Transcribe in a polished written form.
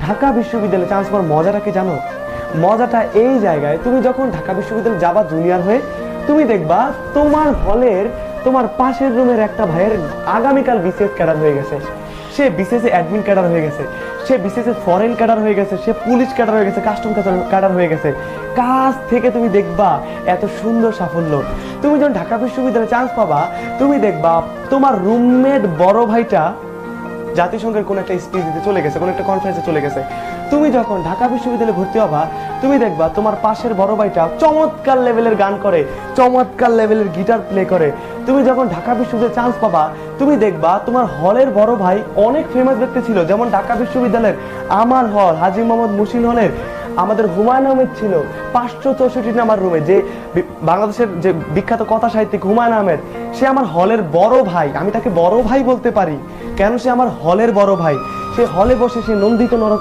ঢাকা বিশ্ববিদ্যালয়ে চান্স পাওয়ার মজাটা কি জানো? মজাটা এই জায়গায়, তুমি যখন ঢাকা বিশ্ববিদ্যালয়ে যাবা জুনিয়র হয়ে, তুমি দেখবা তোমার হলের তোমার পাশের রুমের একটা ভাইয়ের আগামীকাল বিসিএস ক্যাডার হয়ে গেছে, সে বিসিএস অ্যাডমিন ক্যাডার হয়ে গেছে, সে বিসিএস ফরেন ক্যাডার হয়ে গেছে, সে পুলিশ ক্যাডার হয়ে গেছে, কাস্টম ক্যাডার হয়ে গেছে। কাজ থেকে তুমি দেখবা এত সুন্দর সাফল্য। তুমি যখন ঢাকা বিশ্ববিদ্যালয়ে চান্স পাবা, তুমি দেখবা তোমার রুমমেট বড় ভাইটা জাতিসংঘের কোন একটা স্পিচ দিতে চলে গেছে, কোন একটা কনফারেন্সে চলে গেছে। তুমি যখন ঢাকা বিশ্ববিদ্যালয়ে ভর্তি হবা, তুমি দেখবা তোমার পাশের বড় ভাইটা চমৎকার লেভেলের গান করে, চমৎকার লেভেলের গিটার প্লে করে। তুমি যখন ঢাকা বিশ্ববিদ্যালয়ে চান্স পাবা, তুমি দেখবা তোমার হলের বড় ভাই অনেক ফেমাস ব্যক্তি ছিল, যেমন ঢাকা বিশ্ববিদ্যালয়ের আমার হল হাজী মোহাম্মদ মুহসিন হলের আমাদের হুমায়ুন আহমেদ ছিল 564 নাম্বার রুমে, যে বাংলাদেশের যে বিখ্যাত কথা সাহিত্যিক হুমায়ুন আহমেদ, সে আমার হলের বড় ভাই। আমি তাকে বড় ভাই বলতে পারি কেন? সে আমার হলের বড় ভাই। সে হলে বসে সে নন্দিত নরক